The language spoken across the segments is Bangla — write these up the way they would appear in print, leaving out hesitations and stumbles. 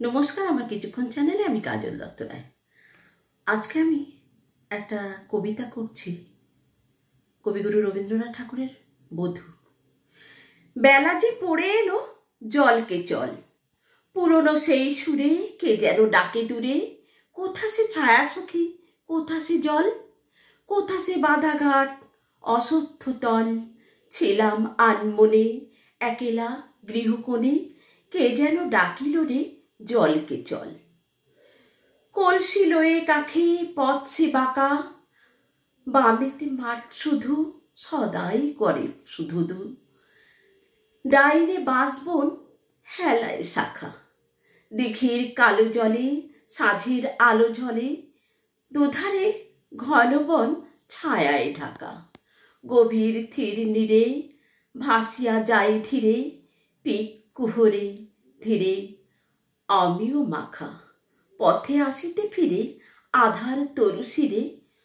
নমস্কার, আমার কিছুক্ষণ চ্যানেলে আমি কাজল দত্ত রায়। আজকে আমি একটা কবিতা করছি কবিগুরু রবীন্দ্রনাথ ঠাকুরের বধূ। বেলা যে পড়ে এলো জলকে চল, পুরনো সেই সুরে কে যেন ডাকে দূরে। কোথা সে ছায়া সখী, কোথা সে জল, কোথা সে বাধাঘাট অসত্য তল। ছিলাম আনমনে একেলা গৃহকোণে, কে যেন ডাকিল রে জলকে চল। কলসি লয়ে কাখে পথ সে বাঁকা, বামেতে মাঠ শুধু সদাই করে শুধু দু। ডাইনে বাঁশবন হেলায় শাখা, দিঘির কালো জলে সাঁঝের আলো ঝলে। দুধারে ঘন বন ছায়ায় ঢাকা, গভীর থির নীরে ভাসিয়া যাই ধীরে। পিক কুহরে ধীরে আমিও মাখা, পথে আসিতে ফিরে আধার তরু শিরে।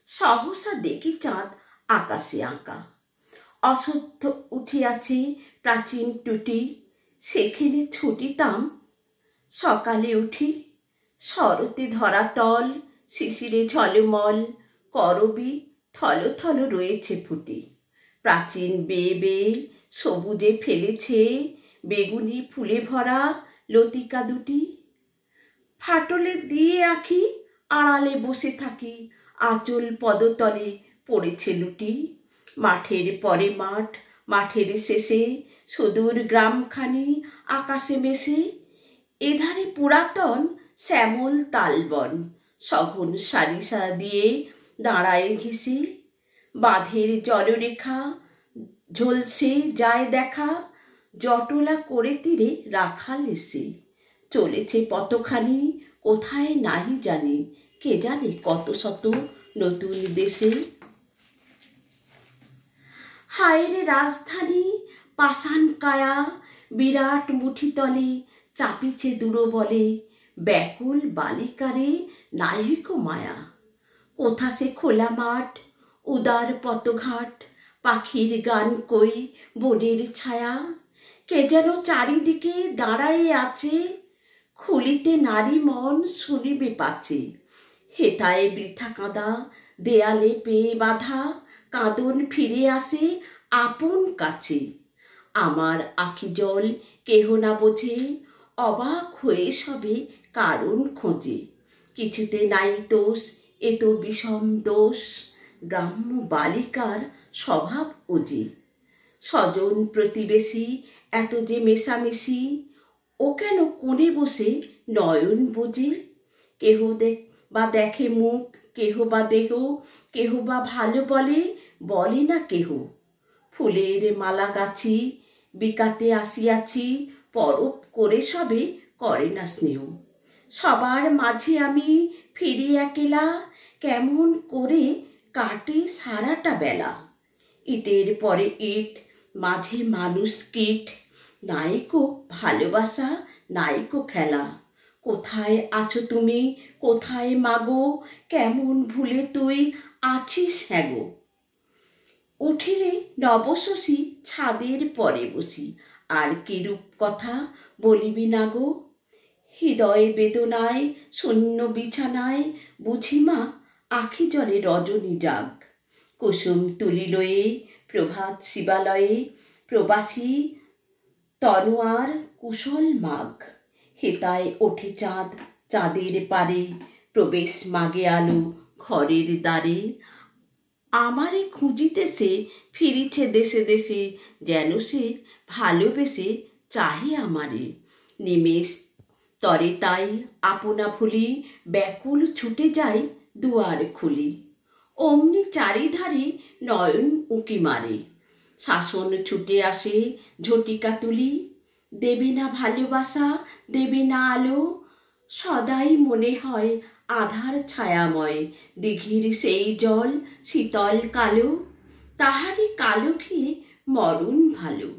সহসা দেখি চাঁদ আকাশে আঁকা, অসত্য উঠিয়াছে প্রাচীন টুটি। সেখানে ছুটিতাম সকালে উঠি। শরতে ধরা তল শিশিরে ঝলমল, করবি থল থল রয়েছে ফুটি। প্রাচীন বেয়ে বেয়ে সবুজে ফেলেছে বেগুনি ফুলে ভরা লতিকা দুটি। ফাটলে দিয়ে আঁখি আড়ালে বসে থাকি, আঁচল পদতলে পড়েছে লুটি। মাঠের পরে মাঠ, মাঠের শেষে সুদূর গ্রামখানি আকাশে মেশে। এধারে পুরাতন শ্যামল তালবন সঘন সারি দিয়ে দাঁড়ায় ঘেঁষে। বাঁধের জলরেখা ঝলসে যায় দেখা, জটলা করে তীরে রাখাল এসে। চলেছে পথখানি কোথায় নাহি জানি, কে জানে কত শত নতুন দেশে। হায়রে রাজধানী পাষাণ কায়া, বিরাট মুঠিতলে চাপিছে দূর বলে। ব্যাকুল বালিকারে নাহিক মায়া, কোথা সে খোলা মাঠ উদার পথঘাট। পাখির গান কই বনের ছায়া, কে যেন চারিদিকে দাঁড়ায়ে আছে। খুলিতে নারী মন শুনিবে পাছে, হেথায় বৃথা কাঁদা দেয়ালে পেয়ে বাধা। কাঁদন ফিরে আসে আপন কাছে, আমার আখি জল কেহ না বোঝে। অবাক হয়ে সবে কারণ খোঁজে, কিছুতে নাই দোষ এ তো বিষম দোষ। গ্রাম্য বালিকার স্বভাব ওজে, স্বজন প্রতিবেশী এত যে মেশামেশি। ও কেন কোণে বসে নয়ন বোঝে। কেহ বা দেখে মুখ, কেহ বা দেহ, কেহ বা ভালো বলে, বলে না কেহ। ফুলের মালা গাছি বিকাতে আসিয়াছি, পরব করে সবে করে না স্নেহ। সবার মাঝে আমি ফিরি একেলা, কেমন করে কাটে সারাটা বেলা। ইটের পরে ইট, মাঝে মানুষ কীট, নাইকো ভালোবাসা নাইকো খেলা। কোথায় আছো তুমি, কোথায় মাগো, কেমন ভুলে তুই আছিস হ্যাগো। উঠিলে নবশশী ছাদের পরে বসি, আর কিরূপ কথা বলিবি না গো। হৃদয় বেদনায় শূন্য বিছানায়, বুঝিমা আখি জলে রজনী জাগ। কুসুম তুলি লয়ে প্রভাত শিবালয়ে, প্রবাসী তনোয়ার কুশল মাগ। হেতায় ওঠে চাঁদ চাঁদের পারে, প্রবেশ মাগে আলো ঘরের দ্বারে। আমারে খুঁজিতেছে ফিরিছে দেশে দেশে, যেন সে ভালোবেসে চাহে আমারে। নিমেষ তরে তাই আপনা ভুলি, ব্যাকুল ছুটে যাই দুয়ার খুলি। অমনি চারিধারে নয়ন উঁকি মারে, শাসন ছুটে আসে ঝটিকা তুলি। দেবে না ভালোবাসা, দেবে না আলো, সদাই মনে হয় আধার ছায়াময়। দিঘির সেই জল শীতল কালো, তাহারই কালো খেয়ে মরণ ভালো।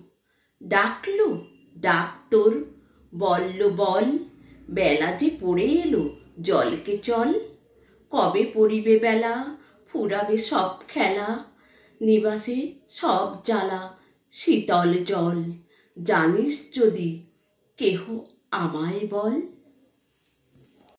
ডাকলো ডাক তোর বলল বল, বেলা যে পড়ে এলো জলকে চল। কবে পড়িবে বেলা, ফুরাবে সব খেলা, নিবাসে সব জ্বালা শীতল জল। জানিস যদি কেহ আমায় বল।